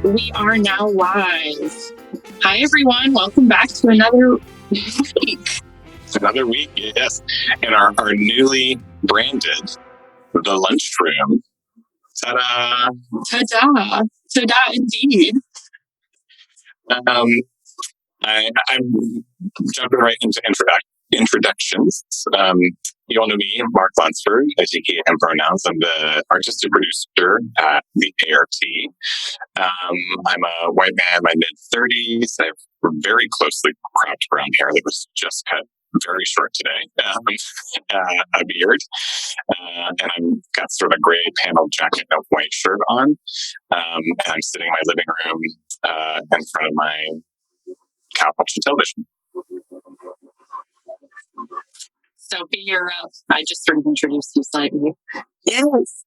We are now live. Hi, everyone. Welcome back to another week. Another week, yes. And our newly branded The Lunchroom. Ta-da! Ta-da! Ta-da indeed. I'm jumping right into introductions. You all know me, Mark Lunsford, I take he, him pronouns. I'm the artistic producer at the ART. I'm a white man in my mid-30s. I have very closely cropped brown hair that was just cut very short today. A beard. And I've got sort of a gray paneled jacket and a white shirt on. And I'm sitting in my living room in front of my couch and television. Sophie, you're up. I just sort of introduced you slightly. Yes.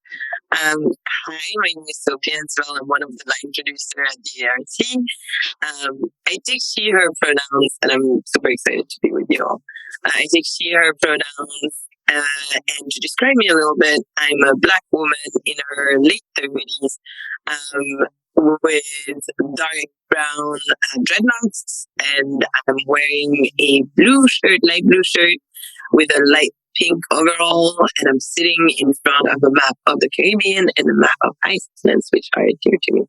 Hi, my name is Sophie as well. I'm one of the line producers at the ART. I take she, her pronouns, and I'm super excited to be with you all. I take she, her pronouns, and to describe me a little bit, I'm a Black woman in her late 30s with dark brown dreadlocks, and I'm wearing a light blue shirt with a light pink overall, and I'm sitting in front of a map of the Caribbean and a map of Iceland, which are dear to me.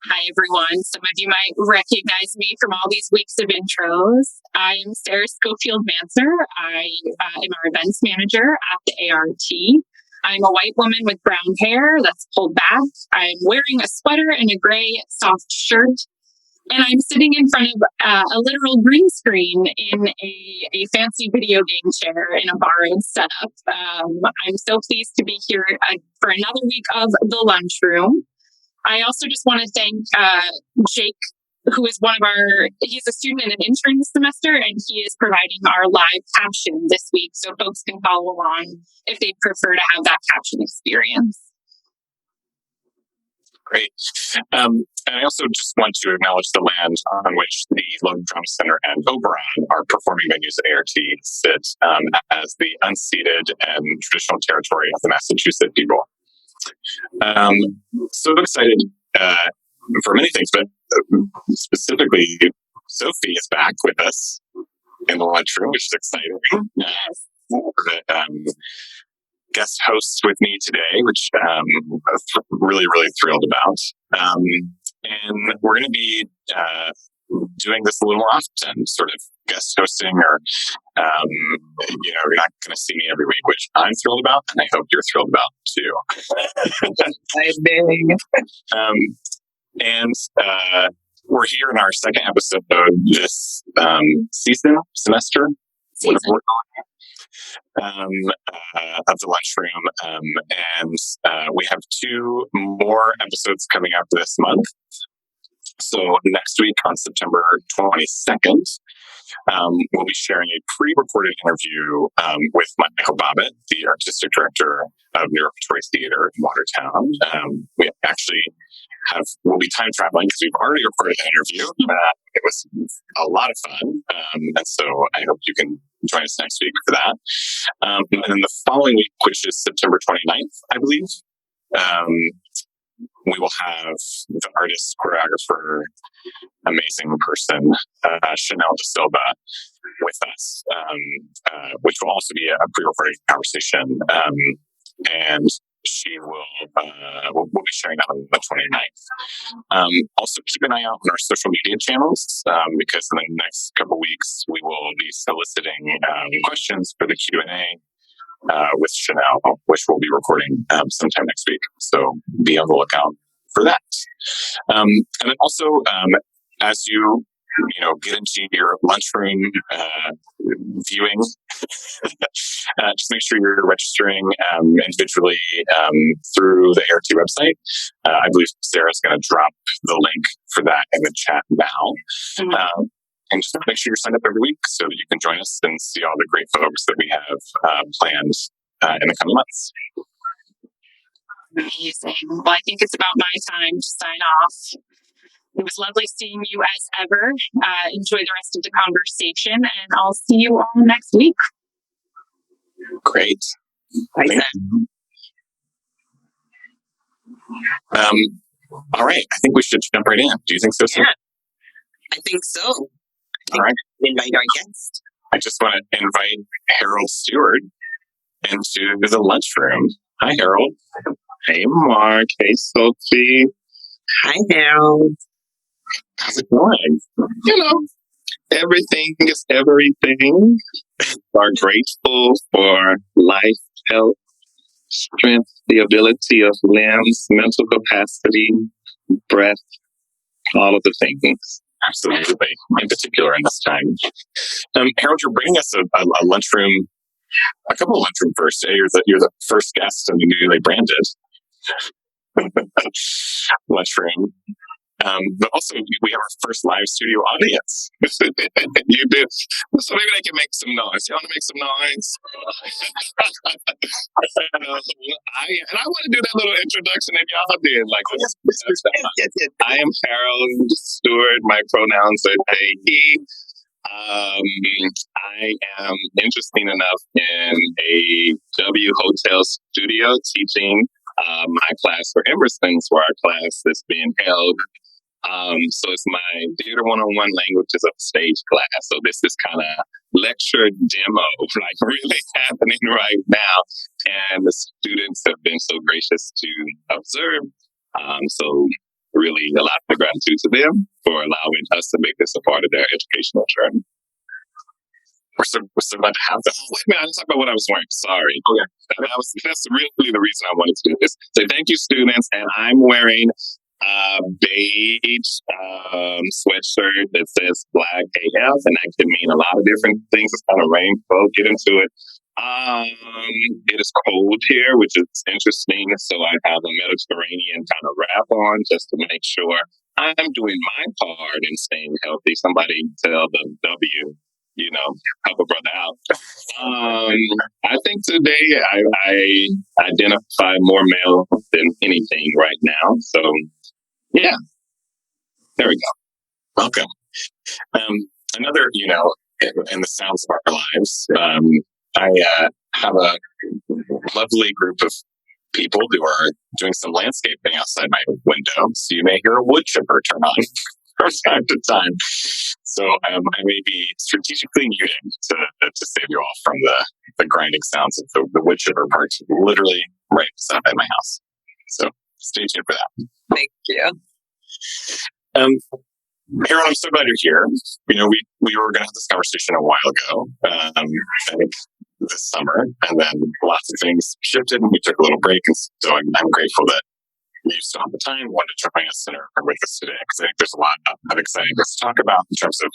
Hi, everyone. Some of you might recognize me from all these weeks of intros. I am Sarah Schofield-Manser. I am our events manager at the ART. I'm a white woman with brown hair that's pulled back. I'm wearing a sweater and a gray soft shirt. And I'm sitting in front of a literal green screen in a fancy video game chair in a borrowed setup. I'm so pleased to be here for another week of The Lunchroom. I also just want to thank Jake, who is he's a student and an intern this semester, and he is providing our live caption this week, so folks can follow along if they prefer to have that caption experience. Great. And I also just want to acknowledge the land on which the Logan Drama Center and Oberon, our performing venues at ART, sit as the unceded and traditional territory of the Massachusetts people. So excited for many things, but specifically, Sophie is back with us in the lunchroom, which is exciting. Yes. Guest host with me today, which I'm really, really thrilled about. And we're going to be doing this a little more often, sort of guest hosting, or, you're not going to see me every week, which I'm thrilled about, and I hope you're thrilled about too. And we're here in our second episode this semester. Of the lunchroom, and we have 2 more episodes coming up this month. So next week on September 22nd, we'll be sharing a pre-recorded interview with Michael Bobbitt, the artistic director of New York Victoria Theater in Watertown. We actually we'll be time traveling because we've already recorded an interview. It was a lot of fun, and so I hope you can join us next week for that. And then the following week, which is September 29th, I believe, we will have the artist, choreographer, amazing person, Chanel De Silva, with us, which will also be a pre-recorded conversation. And she will be sharing that on the 29th. Also, keep an eye out on our social media channels, because in the next couple weeks, we will be soliciting questions for the Q&A with Chanel, which we'll be recording sometime next week. So be on the lookout for that. And then also, as you get into your lunchroom viewing, just make sure you're registering individually through the ART website. I believe Sarah's going to drop the link for that in the chat now. And just make sure you're signed up every week so that you can join us and see all the great folks that we have planned in the coming months. Amazing. Well, I think it's about my time to sign off. It was lovely seeing you as ever. Enjoy the rest of the conversation, and I'll see you all next week. Great. Bye. All right. I think we should jump right in. Do you think so, sir? Yeah, I think so. All right. Invite our guest. I just want to invite Harold Steward into the lunchroom. Hi, Harold. Hey, Mark. Hey, Sophie. Hi, Harold. How's it going? You know, everything is everything. Are grateful for life, health, strength, the ability of limbs, mental capacity, breath, all of the things. Absolutely. In particular, in this time. Harold, you're bringing us a lunchroom, a couple of lunchroom first. You're the first guest in the newly branded lunchroom. But also, we have our first live studio audience. You do. So maybe they can make some noise. You want to make some noise? And I want to do that little introduction that y'all did. Like, Yes. I am Harold Steward. My pronouns are they, he. I am interesting enough in a W Hotel studio teaching my class for Emerson's, where our class is being held. So it's my Theater 101 Languages of Stage class. So this is kind of lecture demo, like really happening right now. And the students have been so gracious to observe. So really a lot of gratitude to them for allowing us to make this a part of their educational journey. We're so glad to have them. Wait a minute, I didn't talk about what I was wearing. Sorry. Okay. That's really the reason I wanted to do this. So thank you, students. And I'm wearing a beige sweatshirt that says Black AF, and that can mean a lot of different things. It's kind of rainbow. Get into it. It is cold here, which is interesting. So I have a Mediterranean kind of wrap on just to make sure I'm doing my part in staying healthy. Somebody tell the W, help a brother out. I think today I identify more male than anything right now. So, yeah, there we go. Welcome. Another, in the sounds of our lives, I have a lovely group of people who are doing some landscaping outside my window. So you may hear a wood chipper turn on from time to time. So I may be strategically muting to save you all from the grinding sounds of the wood chipper parked literally right beside my house. So stay tuned for that. Thank you. Harold, I'm so glad you're here. We were going to have this conversation a while ago, I think this summer, and then lots of things shifted and we took a little break. And so I'm grateful that you still have the time, wanted to join us and are with us today, because I think there's a lot of exciting things to talk about in terms of,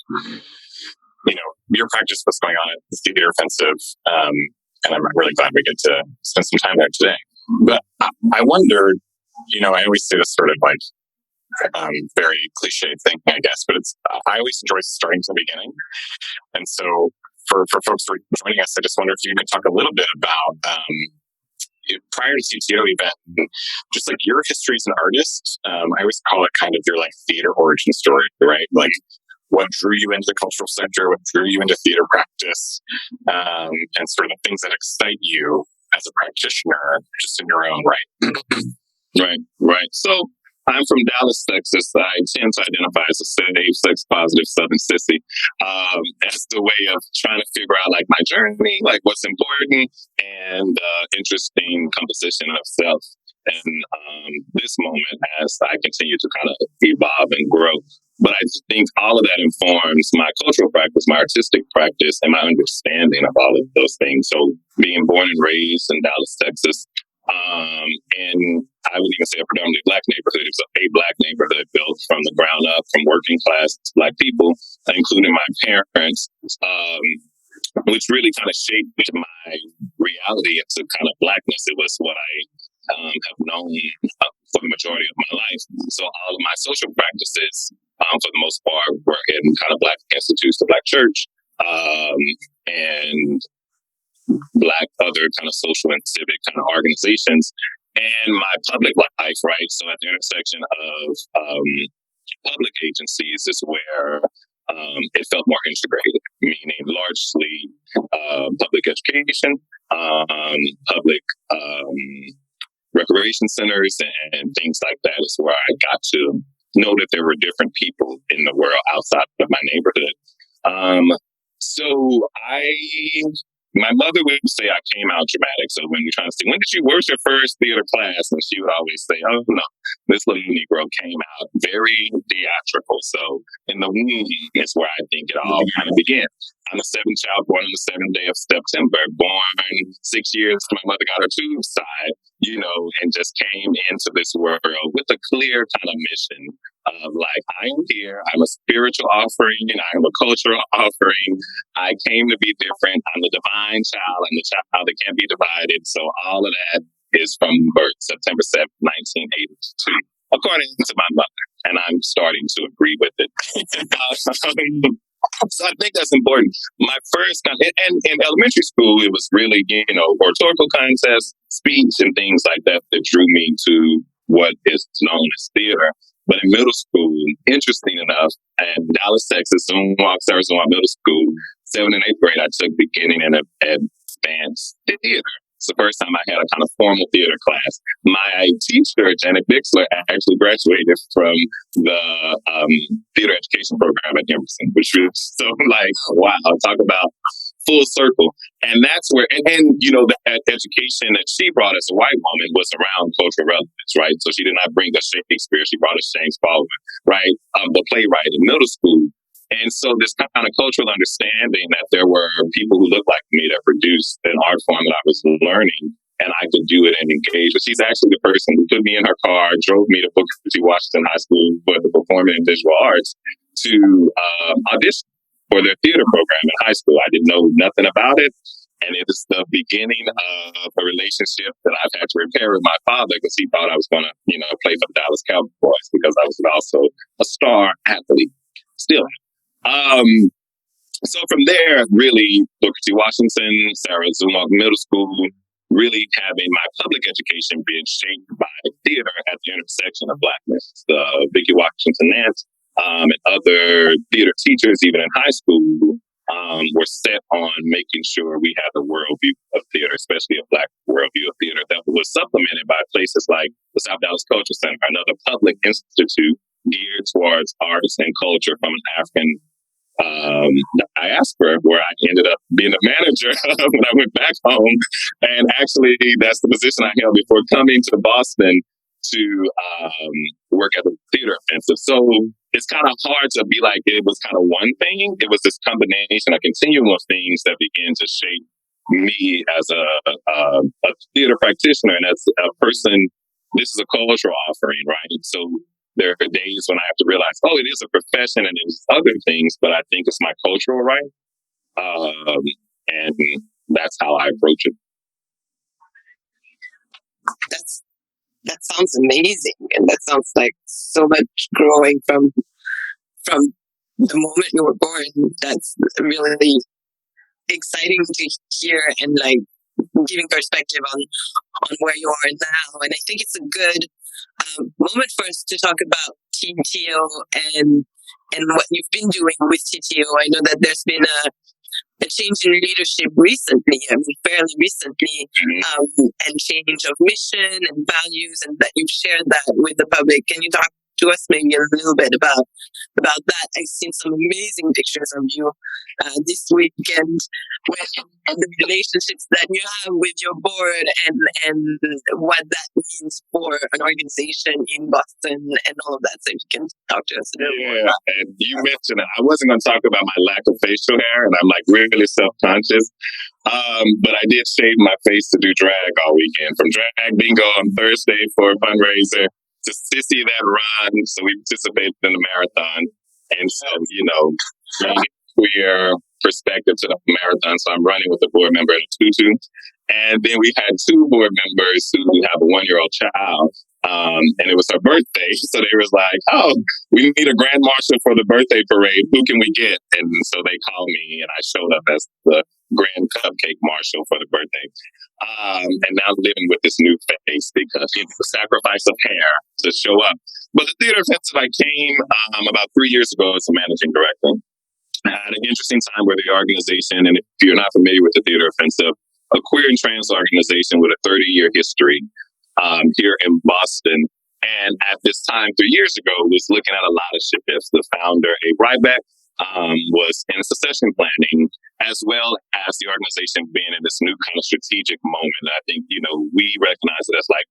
your practice, what's going on at the Theater Offensive. And I'm really glad we get to spend some time there today. But I wondered, I always say this sort of like, very cliche thinking, I guess, but I always enjoy starting from the beginning. And so for folks who are joining us, I just wonder if you could talk a little bit about prior to TTO event, just like your history as an artist. I always call it kind of your like theater origin story, right? Like what drew you into the cultural sector, what drew you into theater practice, and sort of the things that excite you as a practitioner, just in your own right. Right. So I'm from Dallas, Texas. I tend to identify as a safe, sex positive Southern sissy. As the way of trying to figure out like my journey, like what's important, and interesting composition of self in this moment as I continue to kind of evolve and grow. But I think all of that informs my cultural practice, my artistic practice, and my understanding of all of those things. So being born and raised in Dallas, Texas, and I would even say a predominantly Black neighborhood. It's a Black neighborhood built from the ground up, from working class Black people, including my parents, which really kind of shaped my reality into kind of Blackness. It was what I have known for the majority of my life. So all of my social practices, for the most part, were in kind of Black institutes, the Black church, and Black other kind of social and civic kind of organizations, and my public life, right? So at the intersection of public agencies is where it felt more integrated, meaning largely public education, public recreation centers and things like that is where I got to know that there were different people in the world outside of my neighborhood. So my mother would say I came out dramatic. So when we're trying to say, where's your first theater class? And she would always say, oh no, this little Negro came out very theatrical. So in the womb is where I think it all kind of began. I'm a seventh child, born on the 7th day of September, born 6 years after my mother got her tubes tied, and just came into this world with a clear kind of mission of like, I am here, I'm a spiritual offering, and I am a cultural offering. I came to be different. I'm the divine child. I'm the child that can't be divided. So all of that is from birth, September 7th, 1982, according to my mother. And I'm starting to agree with it. So I think that's important. My first, and in elementary school, it was really, oratorical contests, speech, and things like that that drew me to what is known as theater. But in middle school, interesting enough, in Dallas, Texas, Zumwalt, Arizona Middle School, 7th and 8th grade, I took beginning and advanced theater. It's the first time I had a kind of formal theater class. My teacher, Janet Bixler, actually graduated from the theater education program at Emerson, which was so like, wow, talk about full circle. And that's where, and that education that she brought as a white woman was around cultural relevance, right? So she did not bring us Shakespeare, she brought us James Baldwin, right? The playwright in middle school. And so this kind of cultural understanding that there were people who looked like me that produced an art form that I was learning, and I could do it and engage. But she's actually the person who put me in her car, drove me to Booker T. Washington High School for the Performing and Visual Arts to audition for their theater program in high school. I didn't know nothing about it. And it was the beginning of a relationship that I've had to repair with my father because he thought I was going to, play for the Dallas Cowboys because I was also a star athlete. Still. So from there, really, Booker T. Washington, Sarah Zumwalt Middle School, really having my public education being shaped by theater at the intersection of Blackness. Vicki Washington Nance and other theater teachers, even in high school, were set on making sure we had a worldview of theater, especially a Black worldview of theater that was supplemented by places like the South Dallas Culture Center, another public institute geared towards arts and culture from an African diaspora, where I ended up being a manager when I went back home. And actually, that's the position I held before coming to Boston to work at the Theater Offensive. So it's kind of hard to be like it was kind of one thing. It was this combination, a continuum of things that began to shape me as a theater practitioner and as a person. This is a cultural offering, right? So there are days when I have to realize, it is a profession and there's other things, but I think it's my cultural right. And that's how I approach it. That sounds amazing. And that sounds like so much growing from the moment you were born. That's really exciting to hear and like giving perspective on where you are now. And I think it's a good moment for us to talk about TTO and what you've been doing with TTO. I know that there's been a change in leadership recently, fairly recently, and change of mission and values, and that you've shared that with the public. Can you talk to us maybe a little bit about that? I've seen some amazing pictures of you this weekend, and the relationships that you have with your board and what that means for an organization in Boston and all of that. So you can talk to us a little more. Yeah, and you mentioned it. I wasn't going to talk about my lack of facial hair, and I'm like really self-conscious. But I did shave my face to do drag all weekend, from drag bingo on Thursday for a fundraiser to Sissy that run. So we participated in the marathon. And so, bringing queer perspective to the marathon. So I'm running with a board member in a tutu. And then we had 2 board members who have a 1-year-old child. And it was her birthday. So they was like, we need a grand marshal for the birthday parade. Who can we get? And so they called me and I showed up as the grand cupcake marshal for the birthday. And now living with this new face because the sacrifice of hair to show up. But the Theater Offensive, I came about 3 years ago as a managing director. I had an interesting time with the organization. And if you're not familiar with the Theater Offensive, a queer and trans organization with a 30-year history, here in Boston. And at this time, 3 years ago, was looking at a lot of shifts. The founder, Abe Ryback, was in succession planning, as well as the organization being in this new kind of strategic moment. I think, we recognize it as like,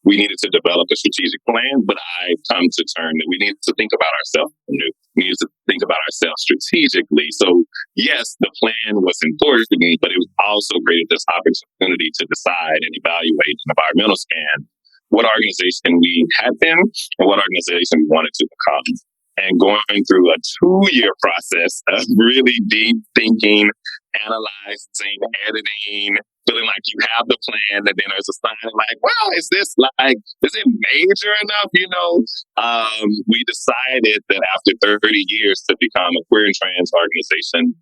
we needed to develop a strategic plan, but I've come to term that we needed to think about ourselves anew. We needed to think about ourselves strategically. So yes, the plan was important, but it also created this opportunity to decide and evaluate an environmental scan what organization we had been and what organization we wanted to become. And going through a 2-year process of really deep thinking, analyzing, editing, feeling like you have the plan, and then there's a sign like, well, is it major enough? We decided that after 30 years to become a queer and trans organization,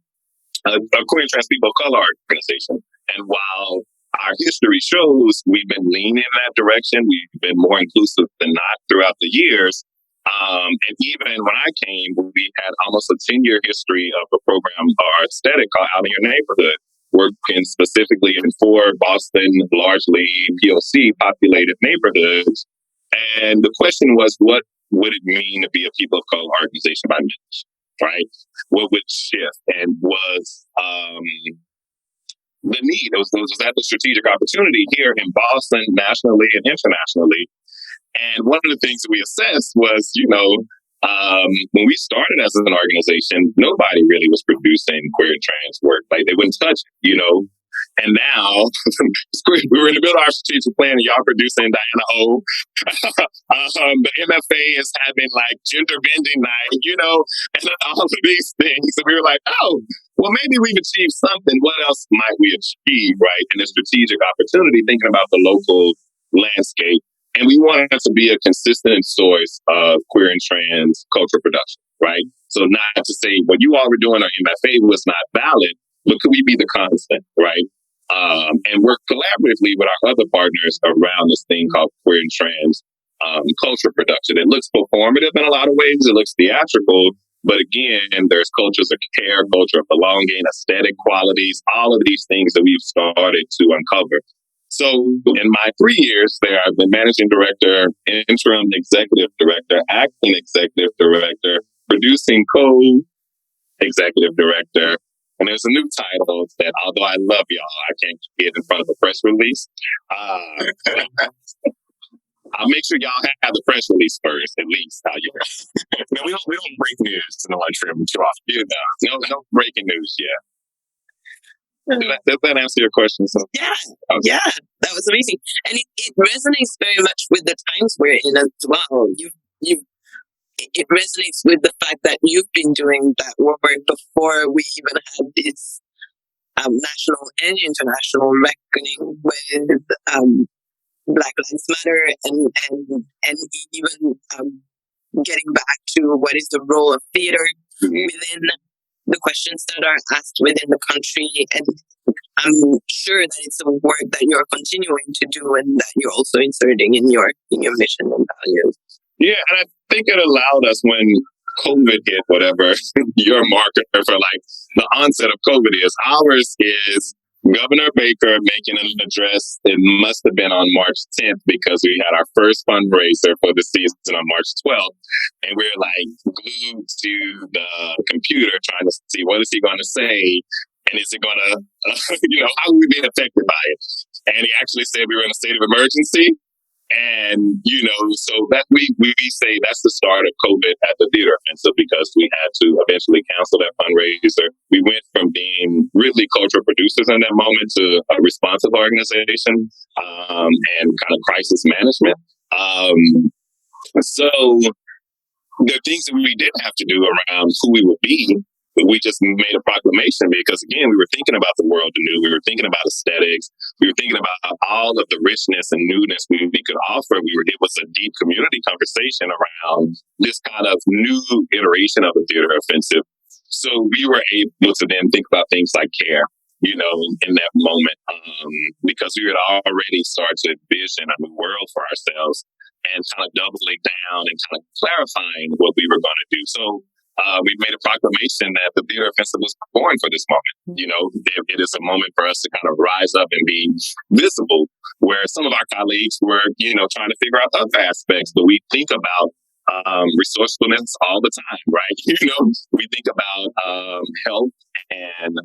a queer and trans people of color organization. And while our history shows we've been leaning in that direction, we've been more inclusive than not throughout the years. And even when I came, we had almost a 10-year history of a program or aesthetic called Out in Your Neighborhood, working specifically in 4 Boston, largely POC populated neighborhoods. And the question was, what would it mean to be a people of color organization by mission, right? What would shift? And was the need? Was that the strategic opportunity here in Boston, nationally and internationally? And one of the things that we assessed was, when we started as an organization, nobody really was producing queer and trans work. Like, they wouldn't touch it, And now, we were in the middle of our strategic plan, and y'all producing Diana O. The MFA is having gender bending night, and all of these things. And we were like, oh, well, maybe we've achieved something. What else might we achieve, right? And a strategic opportunity, thinking about the local landscape. And we wanted to be a consistent source of queer and trans cultural production, right? So not to say what you all were doing on MFA was not valid, but could we be the constant, right? And work collaboratively with our other partners around this thing called queer and trans culture production. It looks performative in a lot of ways. It looks theatrical. But again, there's cultures of care, culture of belonging, aesthetic qualities, all of these things that we've started to uncover. So in my 3 years there, I've been managing director, interim executive director, acting executive director, producing co-executive director. And there's a new title that, although I love y'all, I can't get in front of a press release. I'll make sure y'all have the press release first, at least. No, we don't break news in the lunchroom too often. No breaking news yet. Does that answer your question? Yeah, yeah, that was amazing, and it resonates very much with the times we're in as well. It resonates with the fact that you've been doing that work before we even had this national and international reckoning with Black Lives Matter, and even getting back to what is the role of theater within the questions that are asked within the country. And I'm sure that it's a work that you're continuing to do and that you're also inserting in your mission and values. Yeah, and I think it allowed us when COVID hit, whatever your marker for the onset of COVID is. Ours is Governor Baker making an address. It must have been on March 10th because we had our first fundraiser for the season on March 12th. And we're glued to the computer trying to see what is he going to say. And is it going to, how are we being affected by it? And he actually said we were in a state of emergency. And, so that we say that's the start of COVID at the theater. And so because we had to eventually cancel that fundraiser, we went from being really cultural producers in that moment to a responsive organization and kind of crisis management. So the things that we did have to do around who we would be, we just made a proclamation because, again, we were thinking about the world anew. We were thinking about aesthetics. We were thinking about all of the richness and newness we could offer. It was a deep community conversation around this kind of new iteration of the theater offensive. So we were able to then think about things like care, in that moment, because we had already started to envision a new world for ourselves and kind of doubling down and kind of clarifying what we were going to do. So we made a proclamation that the theater offensive was born for this moment. It is a moment for us to kind of rise up and be visible, where some of our colleagues were, trying to figure out other aspects, but we think about resourcefulness all the time, right? We think about health and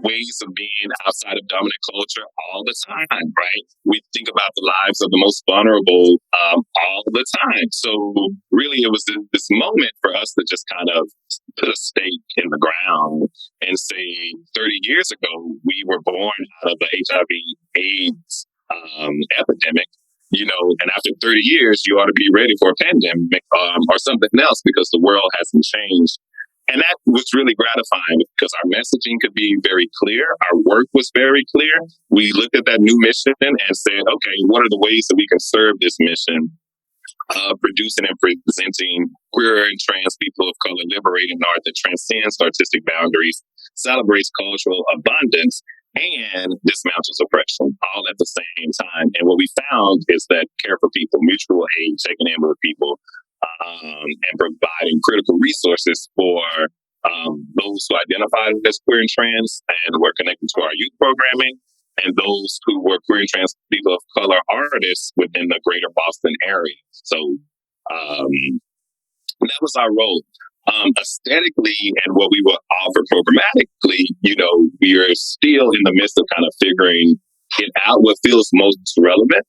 ways of being outside of dominant culture all the time, right? We think about the lives of the most vulnerable all the time. So really, it was this moment for us to just kind of put a stake in the ground and say, 30 years ago, we were born out of the HIV/AIDS epidemic. And after 30 years, you ought to be ready for a pandemic or something else, because the world hasn't changed. And that was really gratifying because our messaging could be very clear. Our work was very clear. We looked at that new mission and said, okay, what are the ways that we can serve this mission? Producing and presenting queer and trans people of color, liberating art that transcends artistic boundaries, celebrates cultural abundance, and dismantles oppression, all at the same time. And what we found is that care for people, mutual aid, checking in with people, and providing critical resources for those who identified as queer and trans and were connected to our youth programming, and those who were queer and trans people of color artists within the greater Boston area. So that was our role. Aesthetically and what we would offer programmatically, we are still in the midst of kind of figuring it out, what feels most relevant,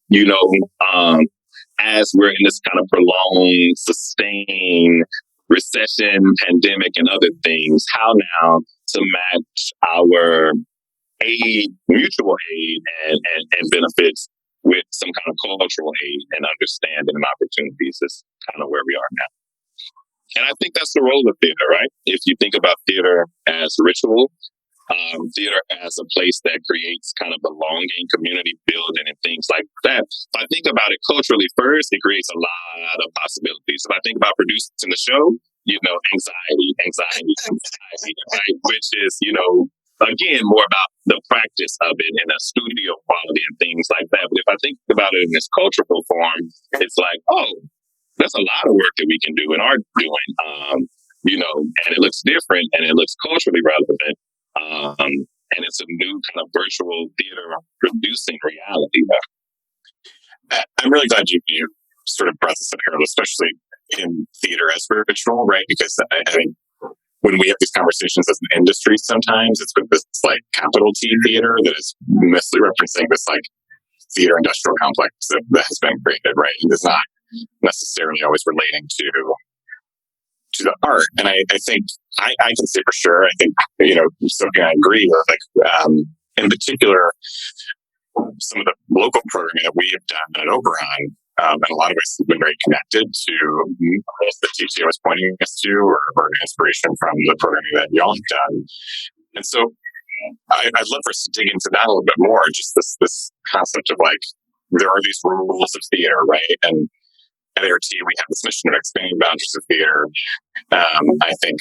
as we're in this kind of prolonged, sustained recession, pandemic, and other things. How now to match our aid, mutual aid, and benefits with some kind of cultural aid and understanding and opportunities is kind of where we are now. And I think that's the role of theater, right? If you think about theater as ritual, theater as a place that creates kind of belonging, community building, and things like that. If I think about it culturally first, it creates a lot of possibilities. If I think about producing the show, anxiety, right? Which is, again, more about the practice of it and a studio quality and things like that. But if I think about it in this cultural form, it's like, oh, there's a lot of work that we can do and are doing, and it looks different and it looks culturally relevant. And it's a new kind of virtual theater producing reality there. I'm really glad you sort of brought this up, Harold, especially in theater as virtual, right? Because I think when we have these conversations as an industry, sometimes it's with this like capital T theater that is mostly referencing this like theater industrial complex that has been created, right? And it's not necessarily always relating to the art. And I think I can say for sure, I think, Sophie and I agree with, in particular, some of the local programming that we have done at Oberon, in a lot of ways has been very connected to the TTO was pointing us to, or an inspiration from the programming that y'all have done. And so I'd love for us to dig into that a little bit more, just this concept of there are these rules of theater, right? And at ART, we have this mission of expanding boundaries of theater. I think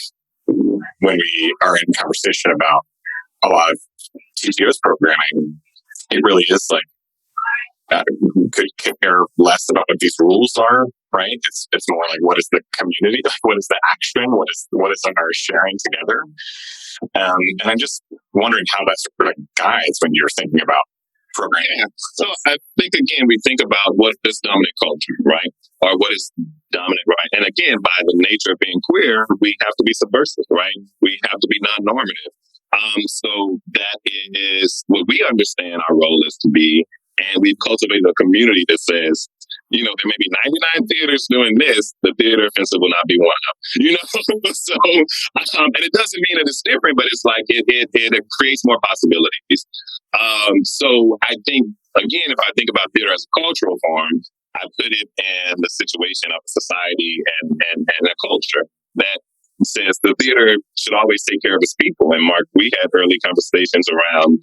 when we are in conversation about a lot of TTO's programming, it really is could care less about what these rules are, right? It's more like, what is the community? What is the action? What is our sharing together? And I'm just wondering how that sort of guides when you're thinking about programming. So I think, again, we think about what is dominant culture, right? Or what is dominant, right? And again, by the nature of being queer, we have to be subversive, right? We have to be non-normative. So that is what we understand our role is to be. And we've cultivated a community that says, there may be 99 theaters doing this, the theater offensive will not be one of them, So, and it doesn't mean that it's different, but it's like it creates more possibilities. So I think, again, if I think about theater as a cultural form, I put it in the situation of a society and a culture that says the theater should always take care of its people. And Mark, we had early conversations around,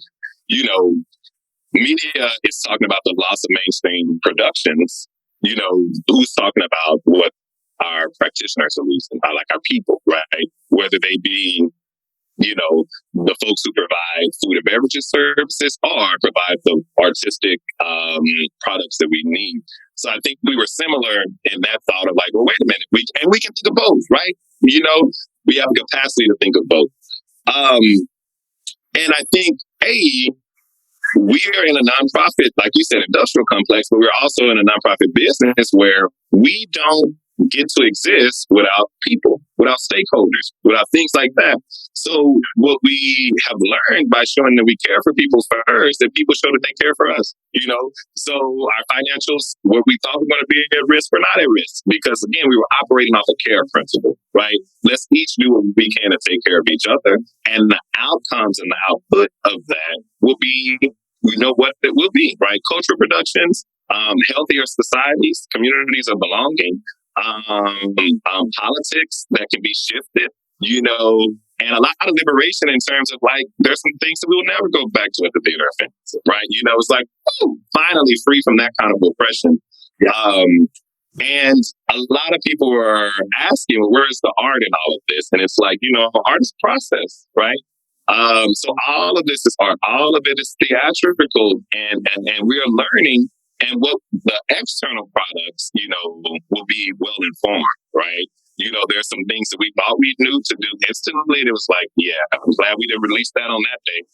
media is talking about the loss of mainstream productions. Who's talking about what our practitioners are losing, like our people, right? Whether they be, the folks who provide food and beverages services or provide the artistic products that we need. So I think we were similar in that thought of well, wait a minute, we can think of both, right? we have a capacity to think of both. And I think, we are in a nonprofit, like you said, industrial complex, but we're also in a nonprofit business where we don't get to exist without people, without stakeholders, without things like that. So what we have learned by showing that we care for people first, that people show that they care for us, So our financials, what we thought were going to be at risk, we're not at risk because, again, we were operating off a care principle, right? Let's each do what we can to take care of each other. And the outcomes and the output of that will be, what it will be, right? Cultural productions, healthier societies, communities of belonging, politics that can be shifted, and a lot of liberation in terms of there's some things that we will never go back to at the theater offensive, right? It's like, finally free from that kind of oppression. And a lot of people are asking, well, where is the art in all of this? And it's like, art is a process, right? So all of this is art. All of it is theatrical, and we are learning. And what the external products, will be well informed, right? There's some things that we thought we knew to do instantly. It was like, yeah, I'm glad we didn't release that on that day.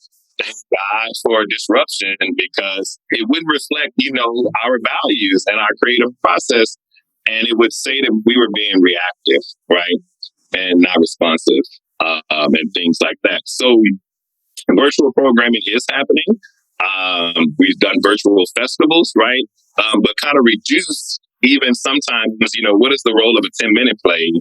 Thank God for disruption because it would reflect, our values and our creative process. And it would say that we were being reactive, right? And not responsive, and things like that. So virtual programming is happening. We've done virtual festivals, right? But kind of reduced even sometimes, what is the role of a 10-minute play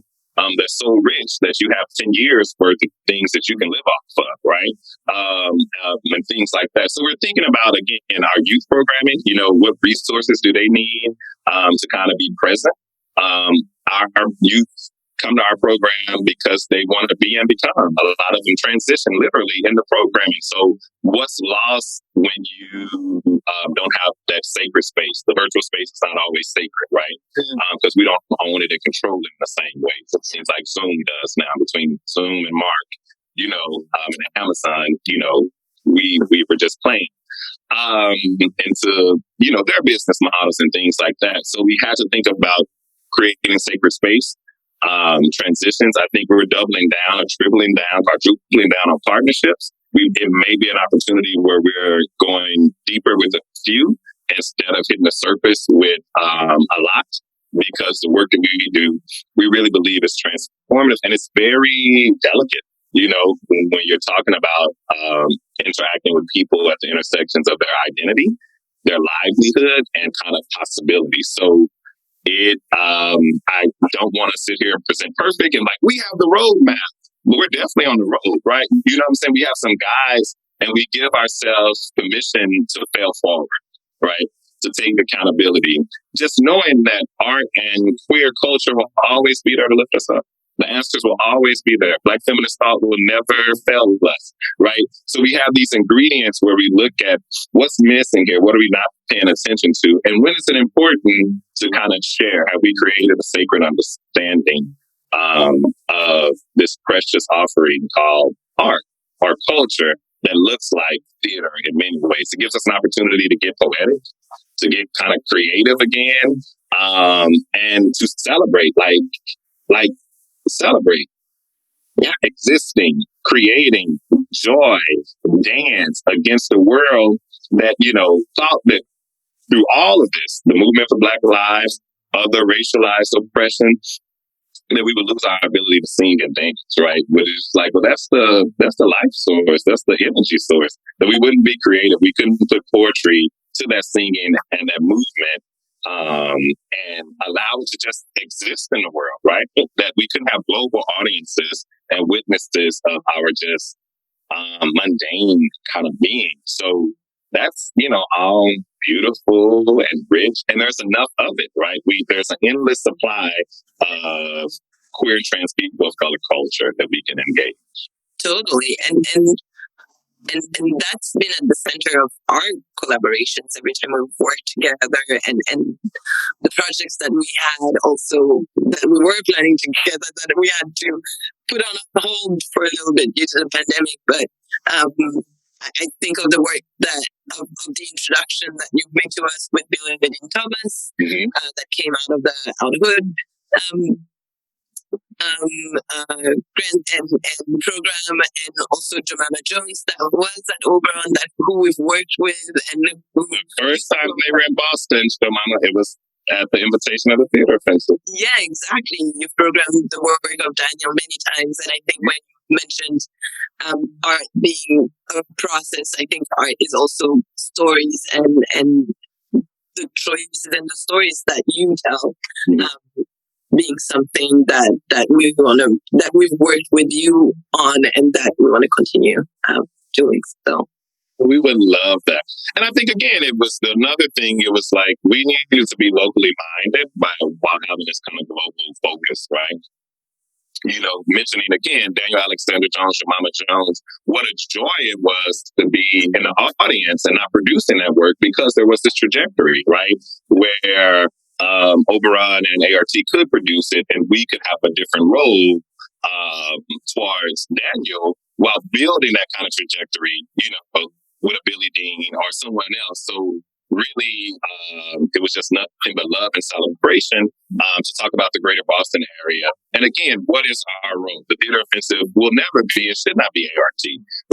that's so rich that you have 10 years worth of things that you can live off of, right? And things like that. So we're thinking about, again, our youth programming, what resources do they need to kind of be present? Our youth come to our program because they want to be and become. A lot of them transition literally in the programming. So what's lost when you don't have that sacred space? The virtual space is not always sacred, right? Because we don't own it and control it in the same way. So it seems like Zoom does now between Zoom and Mark, and Amazon, we were just playing into, their business models and things like that. So we had to think about creating a sacred space. Transitions, I think we're doubling down, tripling down, quadrupling down on partnerships. It may be an opportunity where we're going deeper with a few instead of hitting the surface with a lot, because the work that we do, we really believe is transformative and it's very delicate. When you're talking about interacting with people at the intersections of their identity, their livelihood, and kind of possibility. So I don't want to sit here and present perfect and we have the roadmap, but we're definitely on the road, right? You know what I'm saying? We have some guys and we give ourselves permission to fail forward, right? To take accountability. Just knowing that art and queer culture will always be there to lift us up. The answers will always be there. Black feminist thought will never fail us, right? So we have these ingredients where we look at what's missing here, what are we not paying attention to, and when is it important to kind of share? Have we created a sacred understanding of this precious offering called art or culture that looks like theater in many ways? It gives us an opportunity to get poetic, to get kind of creative again, and to celebrate, celebrate. Yeah. Existing, creating, joy, dance against the world that, thought that through all of this, the movement for Black lives, other racialized oppression, that we would lose our ability to sing and dance, right? But it's like, well, that's the life source, that's the energy source, that we wouldn't be creative. We couldn't put poetry to that singing and that movement, and allow it to just exist in the world, right? That we could have global audiences and witnesses of our just mundane kind of being. So that's, all beautiful and rich, and there's enough of it, right? There's an endless supply of queer and trans people of color culture that we can engage. Totally. And that's been at the center of our collaborations every time we've worked together, and the projects that we had also that we were planning together that we had to put on hold for a little bit due to the pandemic. But I think of the work of the introduction that you made to us with Billy and Thomas, that came out of the Out Hood grant and program, and also Jemima Jones that was at Oberon, that who we've worked with, and who First time they were in Boston, Jemima, it was at the invitation of the Theater Offensive. yeah, exactly. You've programmed the work of Daniel many times, and I think when you mentioned art being a process, I think art is also stories and the choices and the stories that you tell. Being something that we've worked with you on, and that we want to continue doing. So we would love that. And I think, again, it was another thing. It was like we needed to be locally minded while having this kind of global focus, right? Mentioning again, Daniel Alexander Jones, Jemima Jones, what a joy it was to be in the audience and not producing that work, because there was this trajectory, right? Where Oberon and ART could produce it, and we could have a different role towards Daniel while building that kind of trajectory, with a Billy Dean or someone else. So really, it was just nothing but love and celebration to talk about the greater Boston area. And again, what is our role? The Theater Offensive will never be, it should not be ART,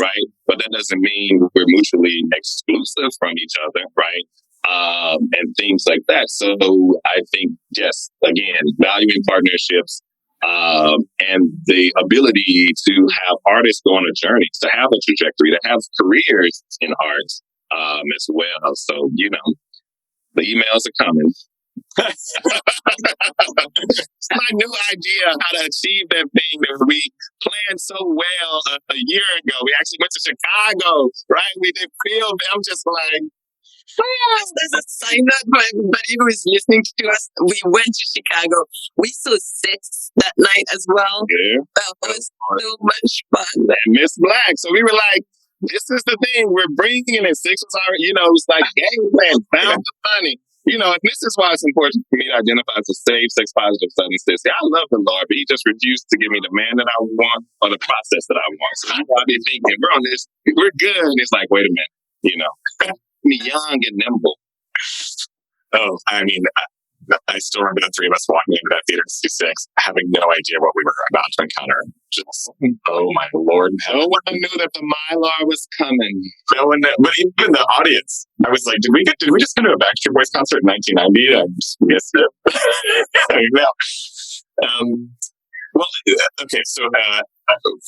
right? But that doesn't mean we're mutually exclusive from each other, right? And things like that. So I think just, again, valuing partnerships and the ability to have artists go on a journey, to have a trajectory, to have careers in arts as well. So, the emails are coming. It's my new idea how to achieve that thing that we planned so well a year ago. We actually went to Chicago, right? We did film. I'm just like, there's a sign up for everybody who is listening to us. We went to Chicago. We saw Six that night as well. Yeah. That was so much fun. And Miss Black. So we were like, this is the thing we're bringing it. Six was already, it's like game plan, found the money. And this is why it's important for me to identify as a safe, sex positive Southern City. I love the Lord, but he just refused to give me the man that I want or the process that I want. So I'll be thinking, we're on this, we're good. And it's like, wait a minute, me young and nimble. Oh, I mean, I still remember the three of us walking into that theater to see Six, having no idea what we were about to encounter. Just, oh my Lord. No one knew that the Mylar was coming. No one knew, but even the audience. I was like, did we just go to a Backstreet Boys concert in 1990? I just missed it. Well, okay, so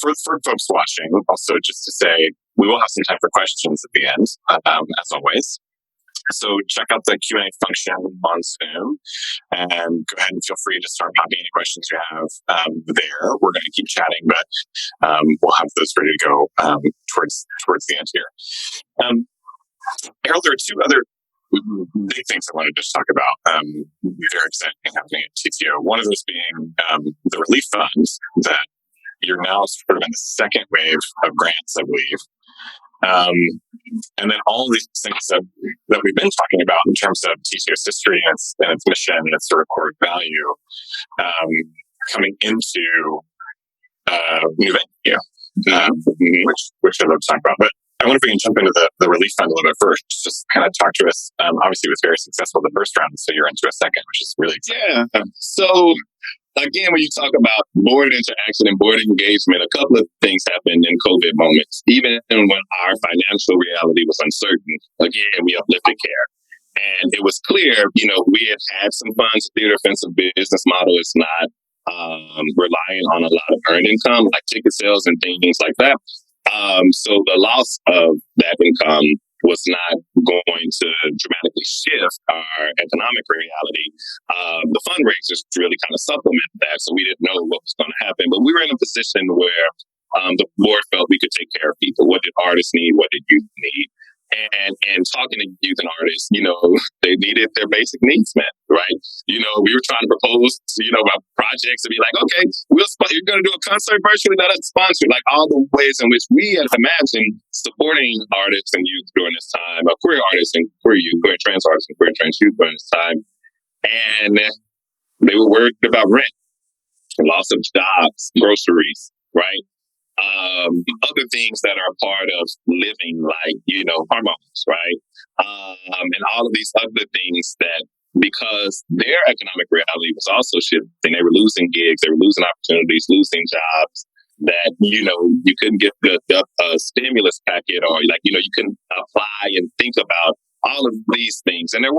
for folks watching, also just to say, we will have some time for questions at the end, as always. So check out the Q&A function on Zoom, and go ahead and feel free to start popping any questions you have there. We're going to keep chatting, but we'll have those ready to go towards the end here. Harold, there are two other big things I wanted to talk about. Very exciting happening at TTO. One of those being the relief funds that you're now sort of in the second wave of grants, I believe. And then all of these things that we've been talking about in terms of TTO's history and its mission and its sort of core value coming into new venue, which I'd love to talk about. But I wonder if we can jump into the relief fund a little bit first. Just kind of talk to us. Obviously, it was very successful the first round, so you're into a second, which is really exciting. Yeah. So again, when you talk about board interaction and board engagement, a couple of things happened in COVID moments. Even when our financial reality was uncertain, again, we uplifted care. And it was clear, we had some funds. The Theater Offensive business model is not relying on a lot of earned income, like ticket sales and things like that. So the loss of that income was not going to dramatically shift our economic reality. The fundraisers really kind of supplement that, so we didn't know what was going to happen. But we were in a position where the board felt we could take care of people. What did artists need? What did youth need? And talking to youth and artists, they needed their basic needs met, right? We were trying to propose, about projects to be like, okay, you're going to do a concert virtually, not a sponsor, like all the ways in which we had imagined supporting artists and youth during this time, queer artists and queer youth, queer trans artists and queer trans youth during this time. And they were worried about rent, loss of jobs, groceries, right? Other things that are part of living, like, hormones, right? And all of these other things that because their economic reality was also shifting. They were losing gigs, they were losing opportunities, losing jobs that, you couldn't get a stimulus packet, or you couldn't apply and think about all of these things. And I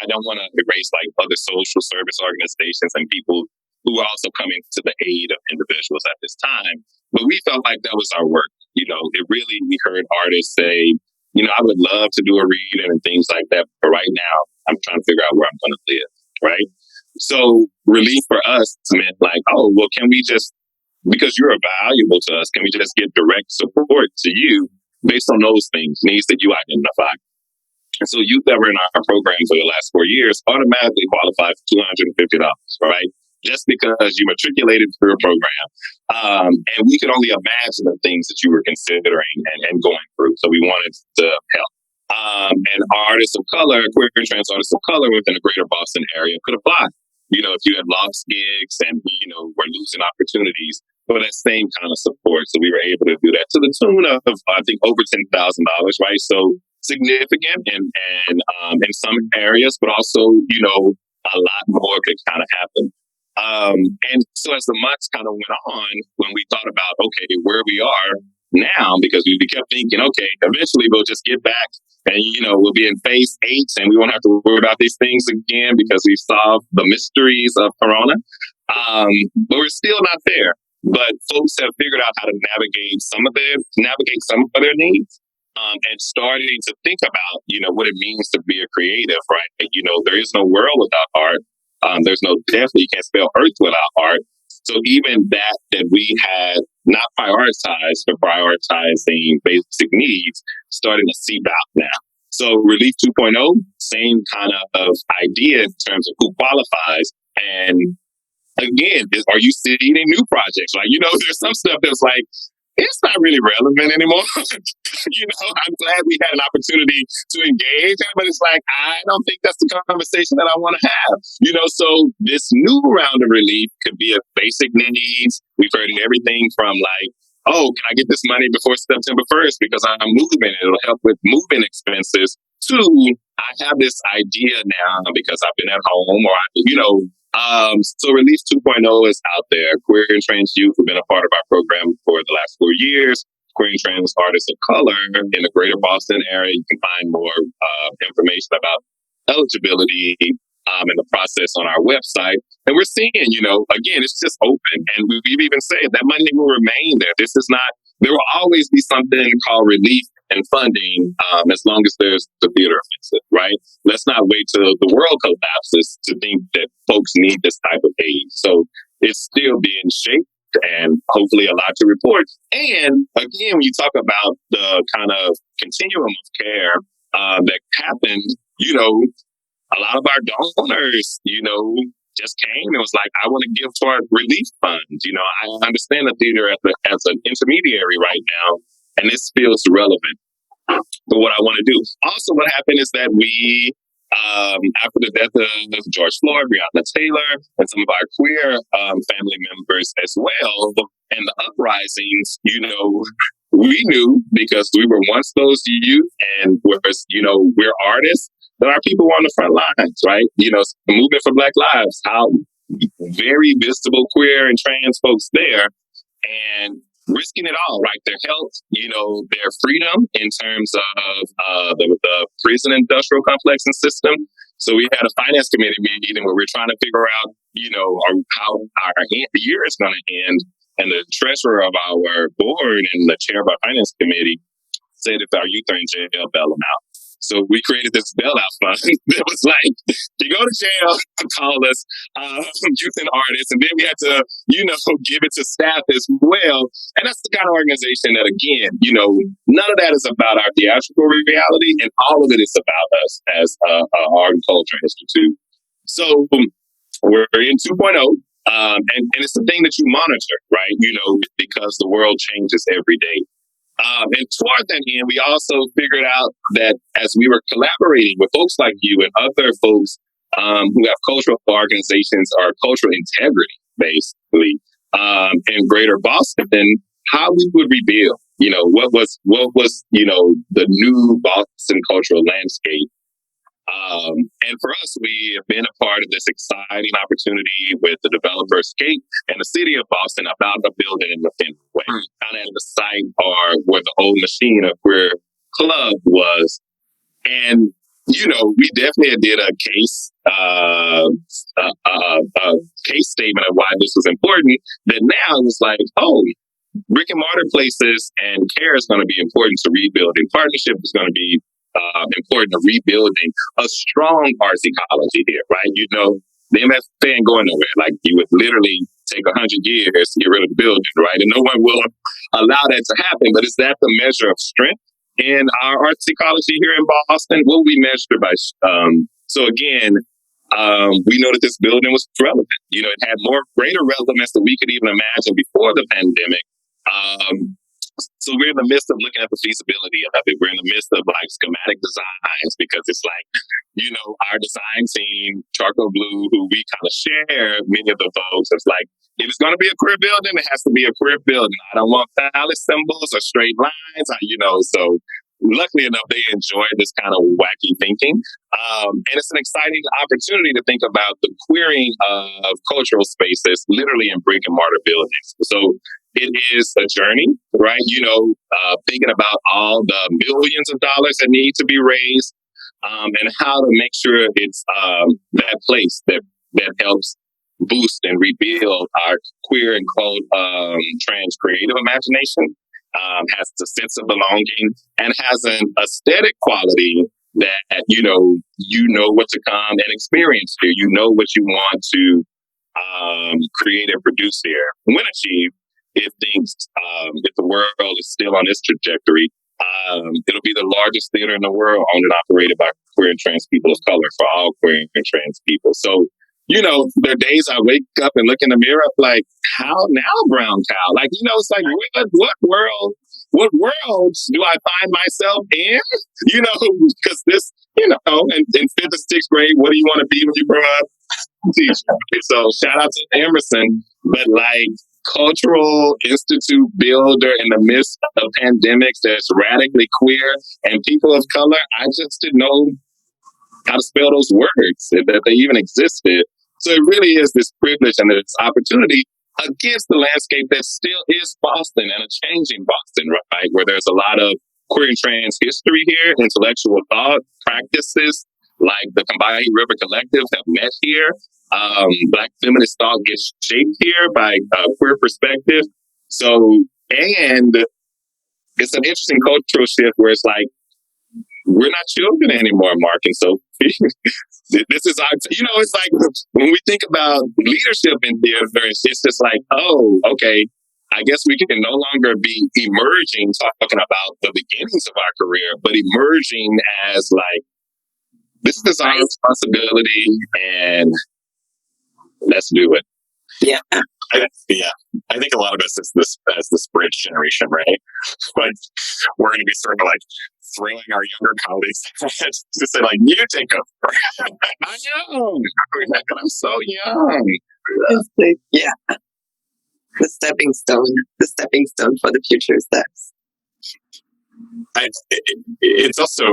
don't want to erase like other social service organizations and people who were also coming to the aid of individuals at this time. But we felt like that was our work. We heard artists say, I would love to do a reading and things like that. But right now, I'm trying to figure out where I'm going to live. Right. So relief for us meant like, oh, well, can we just, because you're valuable to us, can we just give direct support to you based on those things, needs that you identify? And so youth that were in our program for the last 4 years automatically qualify for $250, right? Just because you matriculated through a program. And we could only imagine the things that you were considering and going through. So we wanted to help. And artists of color, queer and trans artists of color within the greater Boston area could apply. If you had lost gigs and, were losing opportunities for that same kind of support. So we were able to do that to the tune of, I think, over $10,000, right? So significant in some areas, but also, a lot more could kind of happen. And so as the months kind of went on, when we thought about, okay, where we are now, because we kept thinking, okay, eventually we'll just get back and, we'll be in phase 8 and we won't have to worry about these things again because we've solved the mysteries of Corona. But we're still not there. But folks have figured out how to navigate some of their needs. And starting to think about, what it means to be a creative, right? There is no world without art. There's no death. You can't spell earth without art. So even that we had not prioritized for prioritizing basic needs, starting to seep out now. So Relief 2.0, same kind of idea in terms of who qualifies. And again, are you seeding new projects? Like, there's some stuff that's like, it's not really relevant anymore. I'm glad we had an opportunity to engage, but it's like, I don't think that's the conversation that I want to have. So this new round of relief could be of basic needs. We've heard everything from like, oh, can I get this money before September 1st because I'm moving? It'll help with moving expenses. To, I have this idea now because I've been at home so Relief 2.0 is out there. Queer and trans youth have been a part of our program for the last 4 years. Queer and trans artists of color in the greater Boston area. You can find more information about eligibility and the process on our website. And we're seeing, again, it's just open. And we've even said that money will remain there. There will always be something called relief and funding as long as there's the theater offensive, right? Let's not wait till the world collapses to think that folks need this type of aid. So it's still being shaped and hopefully a lot to report. And again, when you talk about the kind of continuum of care that happened, a lot of our donors, just came and was like, I want to give toward relief funds. I understand the theater as an intermediary right now, and this feels relevant for what I want to do. Also, what happened is that we, after the death of George Floyd, Breonna Taylor, and some of our queer family members as well, and the uprisings, we knew because we were once those youth and we're artists, that our people were on the front lines, right? The movement for Black Lives, how very visible queer and trans folks there, and risking it all, right? Their health, their freedom in terms of the prison industrial complex and system. So we had a finance committee meeting where we're trying to figure out, how our year is going to end. And the treasurer of our board and the chair of our finance committee said, if our youth are in jail, bail them out. So we created this bailout fund that was like, you go to jail, call us, youth and artists. And then we had to, give it to staff as well. And that's the kind of organization that, again, none of that is about our theatrical reality. And all of it is about us as a art and culture institute. So we're in 2.0. And it's the thing that you monitor, right? Because the world changes every day. And toward that end, we also figured out that as we were collaborating with folks like you and other folks who have cultural organizations or cultural integrity, basically, in Greater Boston, how we would rebuild, what was the new Boston cultural landscape. And for us, we have been a part of this exciting opportunity with the developer Escape and the city of Boston about a building in the way. Kind of at the site or where the old machine of where club was. And, we definitely did a case, a case statement of why this was important. That now it's like, oh, brick and mortar places and care is going to be important to rebuilding. Partnership is going to be important to rebuilding a strong arts ecology here, right? The MFA ain't going nowhere. Like, you would literally take 100 years to get rid of the building, right? And no one will allow that to happen. But is that the measure of strength in our arts ecology here in Boston? What we measure by? So again, we know that this building was relevant. It had greater relevance than we could even imagine before the pandemic. So we're in the midst of looking at the feasibility of it. We're in the midst of schematic designs, because it's our design team, Charcoal Blue, who we kind of share many of the folks. It's like, if it's going to be a queer building, it has to be a queer building. I don't want phallus symbols or straight lines, so luckily enough, they enjoy this kind of wacky thinking. And it's an exciting opportunity to think about the queering of cultural spaces, literally in brick and mortar buildings. So it is a journey, right? Thinking about all the millions of dollars that need to be raised, and how to make sure it's that place that helps boost and rebuild our queer and trans creative imagination, has a sense of belonging, and has an aesthetic quality that, you know what to come and experience here. You know what you want to create and produce here. When achieved, if the world is still on this trajectory, it'll be the largest theater in the world owned and operated by queer and trans people of color, for all queer and trans people. So, there are days I wake up and look in the mirror like, how now, brown cow? Like, it's like, what worlds do I find myself in? Because this, in fifth or sixth grade, what do you want to be when you grow up? Teacher. So shout out to Emerson, but cultural institute builder in the midst of pandemics that's radically queer and people of color, I just didn't know how to spell those words, that they even existed. So it really is this privilege and this opportunity against the landscape that still is Boston, and a changing Boston, right? Where there's a lot of queer and trans history here, intellectual thought practices like the Combahee River Collective have met here. Black feminist thought gets shaped here by queer perspective. So, and it's an interesting cultural shift where it's like, we're not children anymore, Mark and Sophie. This is our, it's like when we think about leadership in theater, it's just like, oh, okay, I guess we can no longer be emerging, talking about the beginnings of our career, but emerging as like, this is our responsibility and let's do it. Yeah. I think a lot of us is this bridge generation, right? But we're going to be sort of like throwing our younger colleagues to say, like, you take over. I know. I'm so young. Yeah. The stepping stone for the future steps. It's also,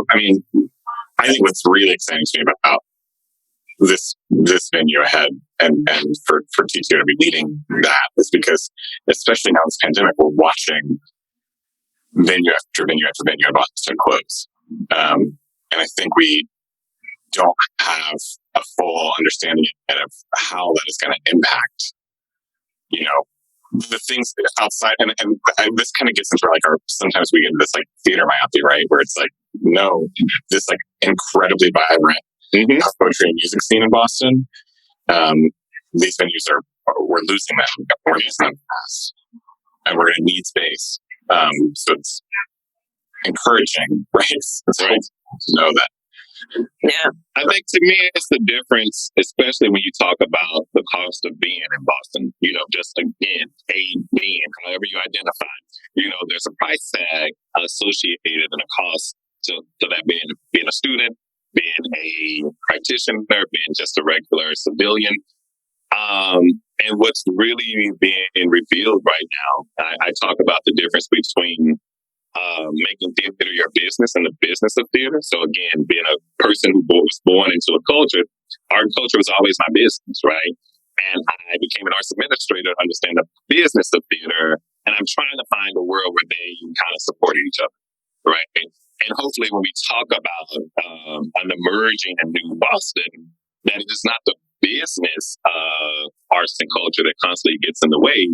I think what's really exciting to me about this venue ahead and for TTO to be leading that is because, especially now in this pandemic, we're watching venue after venue after venue in Boston close. And I think we don't have a full understanding of how that is going to impact, the things outside. And this kind of gets into sometimes we get into this theater myopathy, right? Where it's like, no, this incredibly vibrant poetry and music scene in Boston. These venues we're losing them. We're losing them fast. And we're going to need space. So it's encouraging, right? It's right to know that. Yeah. I think to me, it's the difference, especially when you talk about the cost of being in Boston, just again, being, however you identify, there's a price tag associated and a cost to that being a student, being a practitioner, being just a regular civilian. And what's really being revealed right now, I talk about the difference between making theater your business and the business of theater. So again, being a person who was born into a culture, art culture was always my business, right? And I became an arts administrator to understand the business of theater. And I'm trying to find a world where they kind of supported each other, right? And hopefully when we talk about an emerging and new Boston, that it is not the business of arts and culture that constantly gets in the way,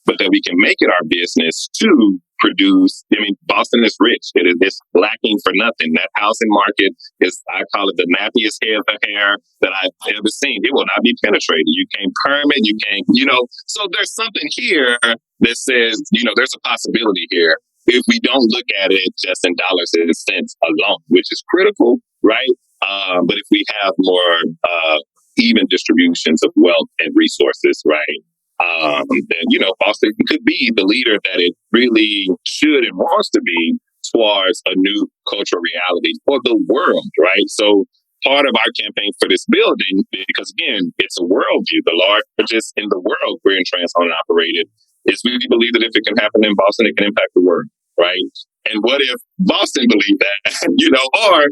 but that we can make it our business to produce. I mean, Boston is rich. It's lacking for nothing. That housing market is, I call it the nappiest head of hair that I've ever seen. It will not be penetrated. You can't permit, you can't, so there's something here that says, there's a possibility here. If we don't look at it just in dollars and cents alone, which is critical, right? But if we have more even distributions of wealth and resources, right? Then, Boston could be the leader that it really should and wants to be towards a new cultural reality for the world, right? So part of our campaign for this building, because again, it's a worldview, the largest in the world queer and trans owned and operated, is we believe that if it can happen in Boston, it can impact the world, right? And what if Boston believed that, or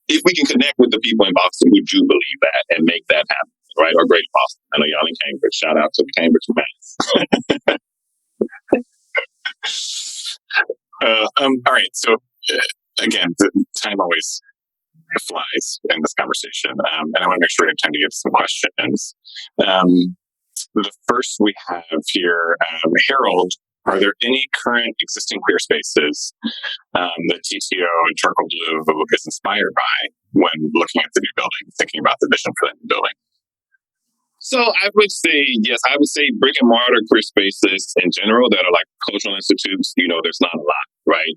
if we can connect with the people in Boston who do believe that and make that happen, right? Or Greater Boston. I know y'all in Cambridge. Shout out to Cambridge, Mass. All right. So again, the time always flies in this conversation, and I want to make sure we have time to get some questions. The first we have here, Harold, are there any current existing queer spaces that TTO and Charcoal Blue is inspired by when looking at the new building, thinking about the vision for the new building? So I would say, yes, I would say brick and mortar queer spaces in general that are like cultural institutes, there's not a lot, right?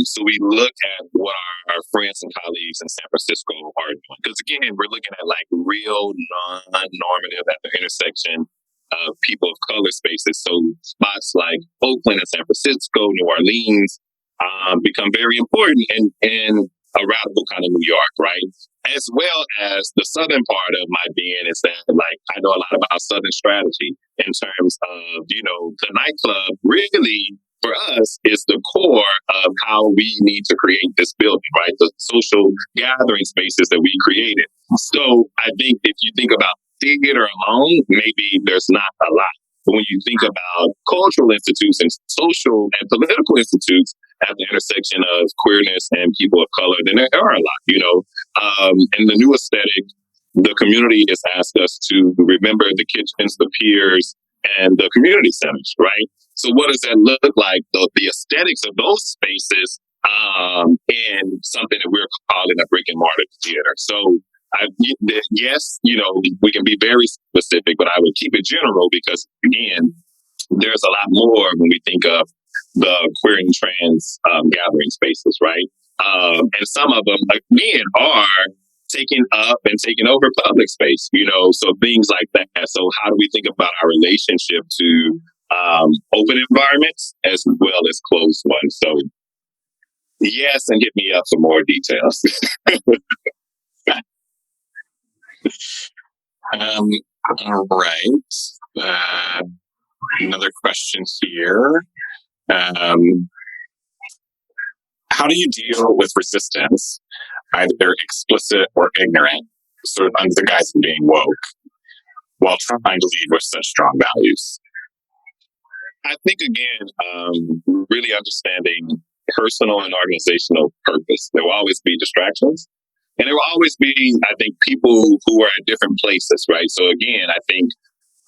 So we look at what our friends and colleagues in San Francisco are doing. Because again, we're looking at like real non-normative at the intersection of people of color spaces. So spots like Oakland and San Francisco, New Orleans, become very important in a radical kind of New York, right? As well as the southern part of my being is that, like, I know a lot about southern strategy in terms of, the nightclub really, for us, is the core of how we need to create this building, right? The social gathering spaces that we created. So I think if you think about theater alone, maybe there's not a lot. But when you think about cultural institutes and social and political institutes at the intersection of queerness and people of color, then there are a lot, in the new aesthetic, the community has asked us to remember the kitchens, the piers, and the community centers, right? So what does that look like? The aesthetics of those spaces in something that we're calling a brick and mortar theater. So yes, we can be very specific, but I would keep it general because, again, there's a lot more when we think of the queer and trans gathering spaces, right? And some of them, again, are taking up and taking over public space, so things like that. So how do we think about our relationship to open environments as well as closed ones? So yes, and hit me up for more details. All right. Another question here. How do you deal with resistance, either explicit or ignorant, sort of under the guise of being woke, while trying to lead with such strong values? I think, again, really understanding personal and organizational purpose. There will always be distractions. And there will always be, I think, people who are at different places, right? So again, I think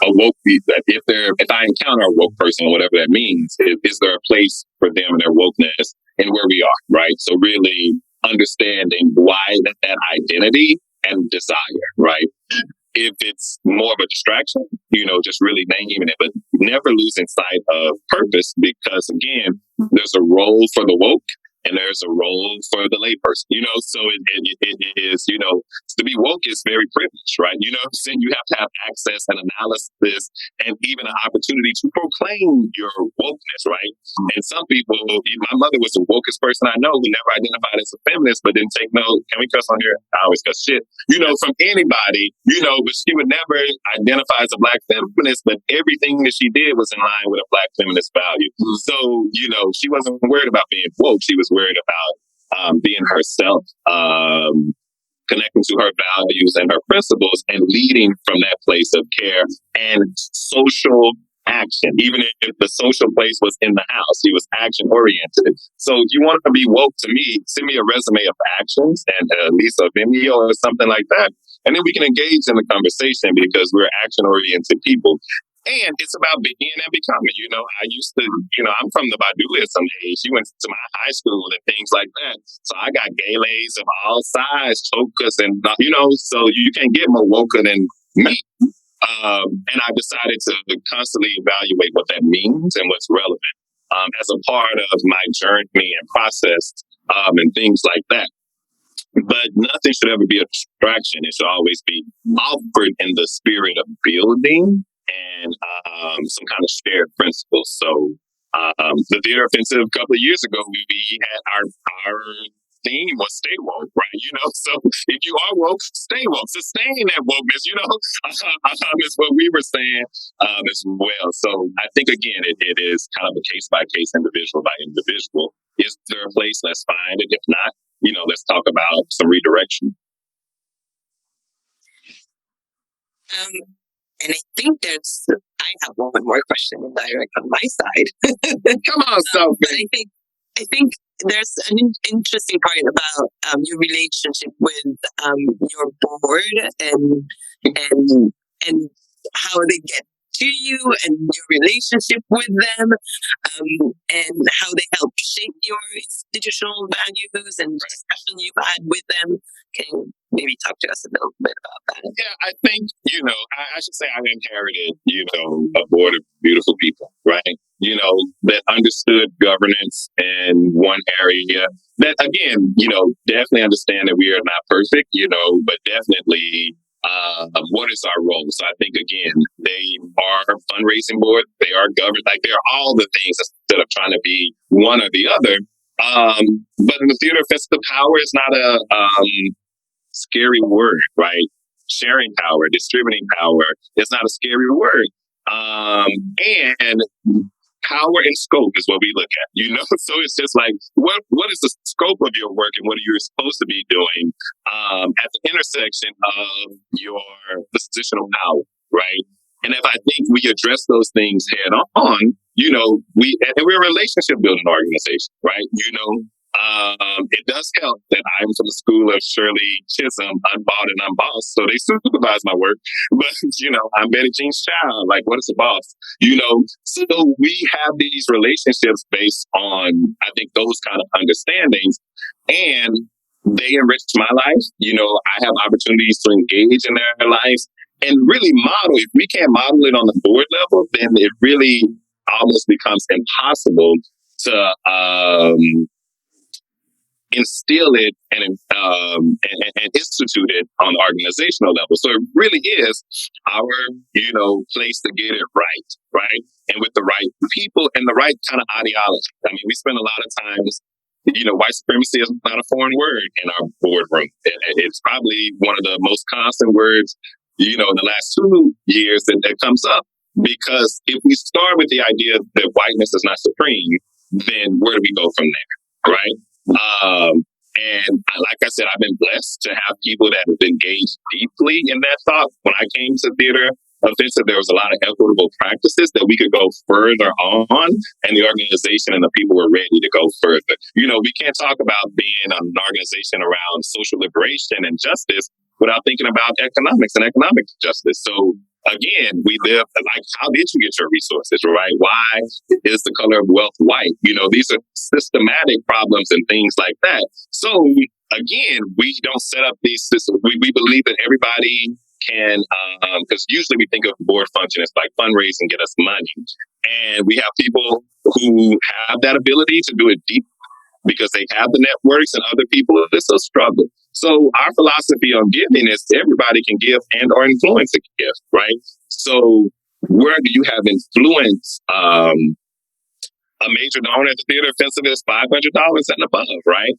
if I encounter a woke person, whatever that means, is there a place for them and their wokeness and where we are, right? So really understanding why that identity and desire, right? If it's more of a distraction, just really naming it, but never losing sight of purpose, because again, there's a role for the woke and there's a role for the layperson, so it is, to be woke is very privileged, right? So you have to have access and analysis and even an opportunity to proclaim your wokeness, right? And some people, my mother was the wokest person I know who never identified as a feminist, but didn't take no, can we cuss on here? I always cuss shit, from anybody, but she would never identify as a Black feminist, but everything that she did was in line with a Black feminist value. So, she wasn't worried about being woke. She was worried about being herself, connecting to her values and her principles and leading from that place of care and social action. Even if the social place was in the house, he was action oriented. So if you want to be woke, to me, send me a resume of actions and at least a Vimeo or something like that. And then we can engage in the conversation because we're action oriented people. And it's about being and becoming. I used to, I'm from the Baduism age. You went to my high school and things like that. So I got galas of all size, chokas, and, so you can't get more woker than me. And I decided to constantly evaluate what that means and what's relevant as a part of my journey and process and things like that. But nothing should ever be a distraction. It should always be offered in the spirit of building and some kind of shared principles. So the theater offensive a couple of years ago, we had our theme was stay woke, right? So if you are woke, stay woke, sustain that wokeness, is what we were saying as well. So I think, again, it is kind of a case by case, individual by individual. Is there a place? Let's find it. If not, let's talk about some redirection. And I think I have one more question in direct on my side. Come on, Sophie. I think there's an interesting part about your relationship with your board and how they get to you and your relationship with them and how they help shape your institutional values and discussion you've had with them. Can you maybe talk to us a little bit about that? Yeah, I think, I should say I inherited, a board of beautiful people, right? That understood governance in one area that, again, definitely understand that we are not perfect, but definitely what is our role? So I think, again, they are a fundraising board. They are governed. Like, they're all the things instead of trying to be one or the other. But in the theater festival, power is not a scary word, right? Sharing power, distributing power is not a scary word. And power and scope is what we look at, So it's just like, what is the scope of your work and what are you supposed to be doing at the intersection of your positional power, right? And if I think we address those things head on, we're a relationship building organization, right? It does help that I'm from the school of Shirley Chisholm, unbought and unbossed. So they supervise my work. But, I'm Betty Jean's child. Like, what is a boss? So we have these relationships based on, I think, those kind of understandings. And they enrich my life. I have opportunities to engage in their lives and really model. If we can't model it on the board level, then it really almost becomes impossible to instill it and institute it on the organizational level. So it really is our, place to get it right? And with the right people and the right kind of ideology. I mean, we spend a lot of times, white supremacy is not a foreign word in our boardroom. It's probably one of the most constant words, in the last 2 years that comes up. Because if we start with the idea that whiteness is not supreme, then where do we go from there, right? And like I said, I've been blessed to have people that have engaged deeply in that thought. When I came to theater offensive, there was a lot of equitable practices that we could go further on, and the organization and the people were ready to go further. We can't talk about being an organization around social liberation and justice without thinking about economics and economic justice. So again, we live like, how did you get your resources, right? Why is the color of wealth white? These are systematic problems and things like that. So again, we don't set up these systems. We believe that everybody can, because usually we think of the board function as like fundraising, get us money. And we have people who have that ability to do it deep because they have the networks, and other people, it's a struggle. So our philosophy on giving is everybody can give and or influence a gift, right? So where do you have influence? A major donor at the theater festival is $500 and above, right?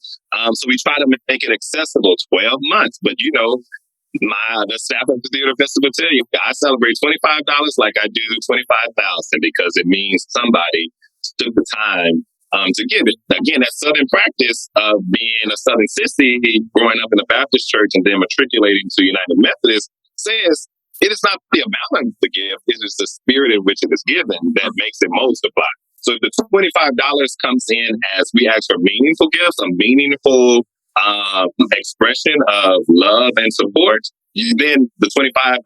So we try to make it accessible 12 months. But, you know, the staff at the theater festival tell you, I celebrate $25 like I do $25,000 because it means somebody took the time to give it. Again, that Southern practice of being a Southern sissy, growing up in the Baptist church and then matriculating to United Methodist, says it is not the amount of the gift, it is the spirit in which it is given that makes it multiply. So the $25 comes in as we ask for meaningful gifts, a meaningful expression of love and support. Then the 25,000,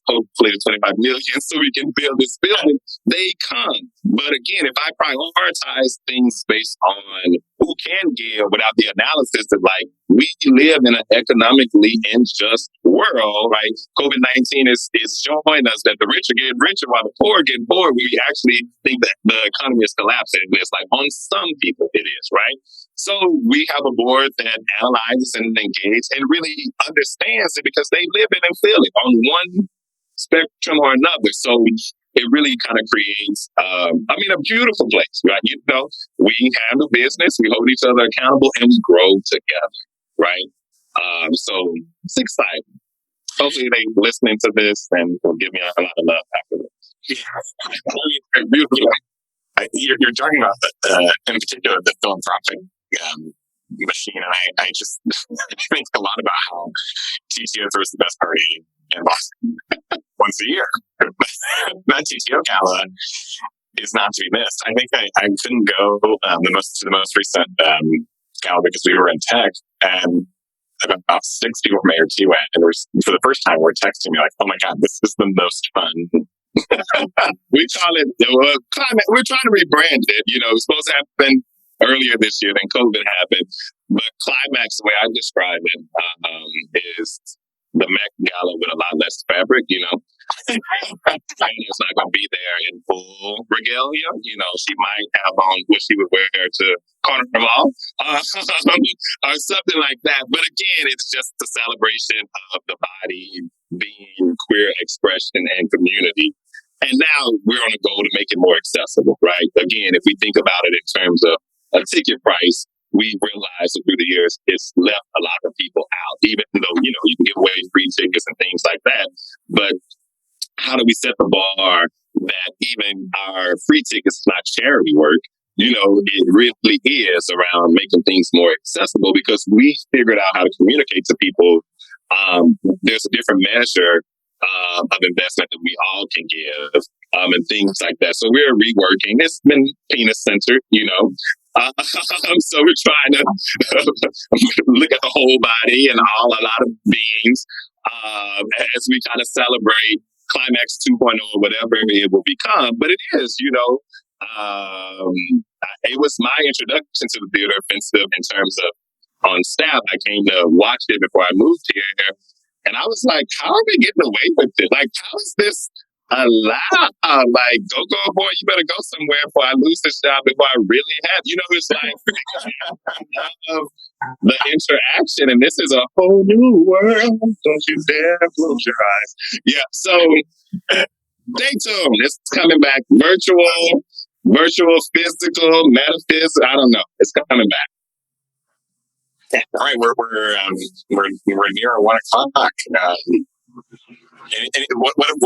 hopefully the 25 million, so we can build this building, they come. But again, if I prioritize things based on who can give without the analysis of like, we live in an economically unjust world, right? COVID-19 is showing us that the rich are getting richer while the poor are getting poor. We actually think that the economy is collapsing. It's like on some people it is, right? So we have a board that analyzes and engages and really understands it because they live it and feel it on one spectrum or another. So it really kind of creates, a beautiful place, right? You know, we handle business, we hold each other accountable, and we grow together, right? So it's exciting. Hopefully they listening to this and will give me a lot of love afterwards. Yeah. Beautiful. You're talking about, in particular, the philanthropic machine, and I just think a lot about how TTO throws the best party in Boston once a year. That TTO gala is not to be missed. I think I couldn't go to the most recent gala because we were in tech, and about 6 people from ART went, and for the first time, we're texting me like, "Oh my God, this is the most fun." We call it climate. We're trying to rebrand it. You know, it was supposed to happen earlier this year, then COVID happened. But climax, the way I describe it, is the Met Gala with a lot less fabric. You know, it's not going to be there in full regalia. You know, she might have on what she would wear to Carnival or something like that. But again, it's just a celebration of the body being queer expression and community. And now we're on a goal to make it more accessible, right? Again, if we think about it in terms of a ticket price, we realize that through the years it's left a lot of people out, even though, you know, you can give away free tickets and things like that. But how do we set the bar that even our free tickets is not charity work? You know, it really is around making things more accessible because we figured out how to communicate to people. There's a different measure of investment that we all can give and things like that. So we're reworking. It's been penis centered, you know. So we're trying to look at the whole body and a lot of beings as we kind of celebrate Climax 2.0 or whatever it will become. But it is, you know, it was my introduction to the theater offensive in terms of on staff. I came to watch it before I moved here. And I was like, how are we getting away with it? Like, how is this allowed? Like, go, boy, you better go somewhere before I lose this job before I really have. You know, it's like the interaction. And this is a whole new world. Don't you dare close your eyes. Yeah, so stay tuned. It's coming back virtual, physical, metaphysical. I don't know. It's coming back. All right, we're near 1 o'clock.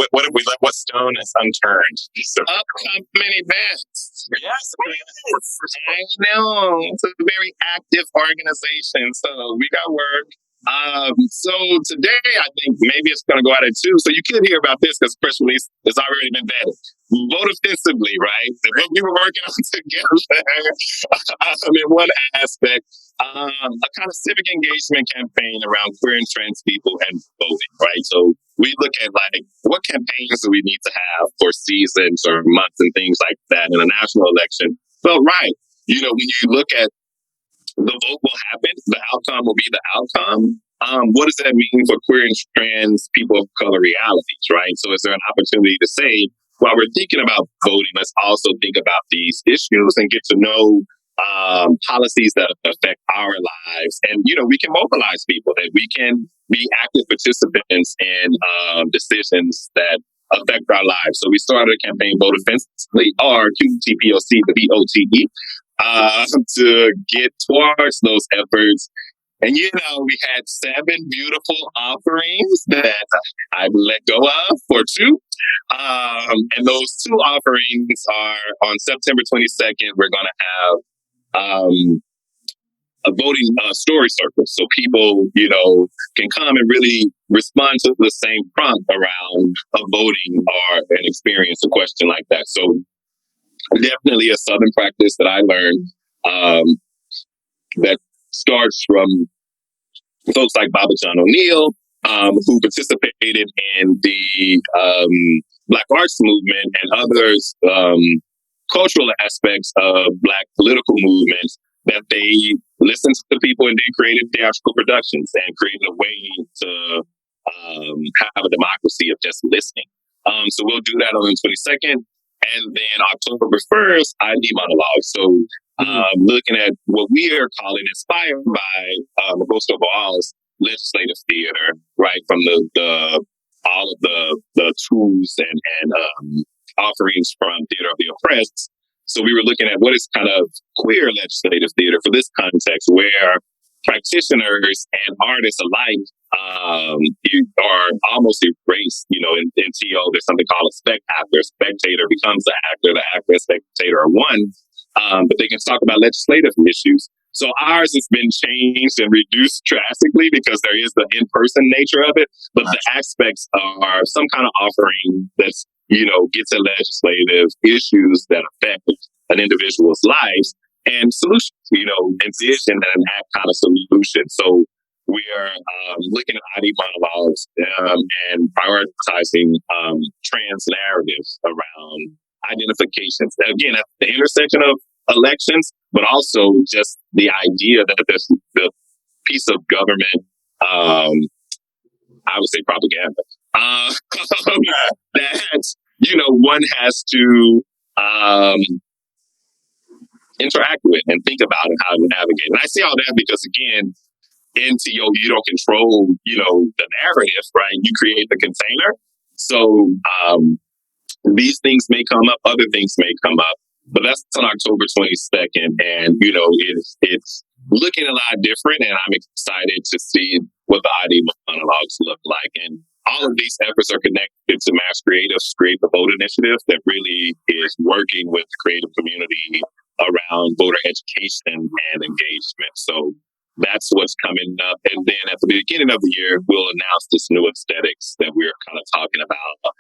What have we left? What stone is unturned? So, upcoming events. Yes, I know. It's a very active organization, so we got work. So today, I think maybe it's going to go out at 2. So you could hear about this because press release has already been vetted. Vote offensively, right? What we were working on together in one aspect, a kind of civic engagement campaign around queer and trans people and voting, right? So we look at like what campaigns do we need to have for seasons or months and things like that in a national election. Well, right. You know, when you look at the vote will happen, the outcome will be the outcome. What does that mean for queer and trans people of color realities, right? So is there an opportunity to say, while we're thinking about voting, let's also think about these issues and get to know policies that affect our lives. And, we can mobilize people, that we can be active participants in decisions that affect our lives. So we started a campaign, Vote Offensively, or QTPOC, the VOTE, to get towards those efforts. And, we had 7 beautiful offerings that I let go of for 2. And those 2 offerings are on September 22nd. We're going to have a voting story circle. So people, can come and really respond to the same prompt around a voting or an experience, a question like that. So definitely a Southern practice that I learned that starts from folks like Baba John O'Neill, who participated in the Black Arts Movement and others cultural aspects of Black political movements, that they listened to people and then created theatrical productions and created a way to have a democracy of just listening. So we'll do that on the 22nd. And then October 1st, ID monologue. So looking at what we are calling, inspired by Augusto Boal's legislative theater, right? From all of the tools and offerings from Theater of the Oppressed. So we were looking at what is kind of queer legislative theater for this context, where practitioners and artists alike are almost erased. In TO, there's something called a spec actor. Spectator becomes the actor. The actor and spectator are one, but they can talk about legislative issues. So ours has been changed and reduced drastically because there is the in-person nature of it, but the aspects are some kind of offering that's, gets at legislative issues that affect an individual's lives and solutions, envision and enact kind of solutions. So we are looking at ID monologues and prioritizing trans narratives around identifications. Again, at the intersection of elections, but also just the idea that there's the piece of government, I would say propaganda, that, one has to interact with and think about and how to navigate. And I say all that because, again, in TO, you don't control, the narrative, right? You create the container. So these things may come up, other things may come up, but that's on October 22nd. And, it's looking a lot different, and I'm excited to see what the ID monologues look like. And all of these efforts are connected to Mass Creative's Create the Vote initiative that really is working with the creative community around voter education and engagement. So that's what's coming up. And then at the beginning of the year, we'll announce this new aesthetics that we're kind of talking about.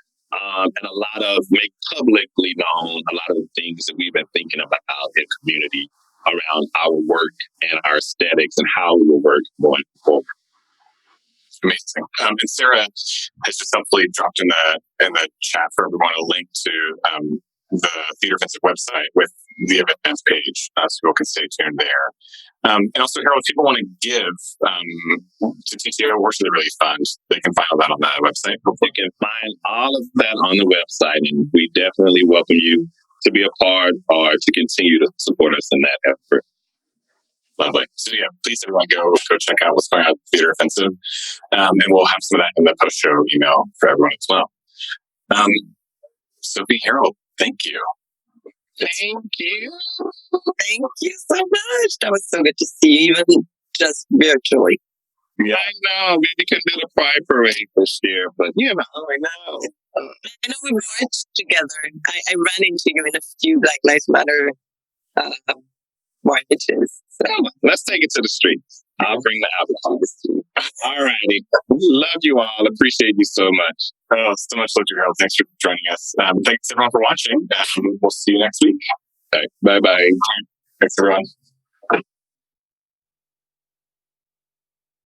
And a lot of make publicly known a lot of the things that we've been thinking about in community around our work and our aesthetics and how we will work going forward. Amazing. And Sarah has just helpfully dropped in the chat for everyone a link to the Theater Offensive website with the events page, so people can stay tuned there. And also, Harold, if people want to give to TTO or to the Relief Fund, they can find all that on the website. You can find all of that on the website, and we definitely welcome you to be a part or to continue to support us in that effort. Lovely. So yeah, please everyone go check out what's going on at Theater Offensive. And we'll have some of that in the post-show email for everyone as well. Sophie, Harold, thank you. Thank you. Thank you so much. That was so good to see you, even just virtually. Yeah, I know. We can do the Pride Parade this year, but I know. I know we marched together. I ran into you in a few Black Lives Matter marches. So. Let's take it to the streets. I'll bring the alcohol. All righty. Love you all. Appreciate you so much. Oh, so much love to you, Harold. Thanks for joining us. Thanks everyone for watching. We'll see you next week. Okay. Bye-bye. Thanks everyone.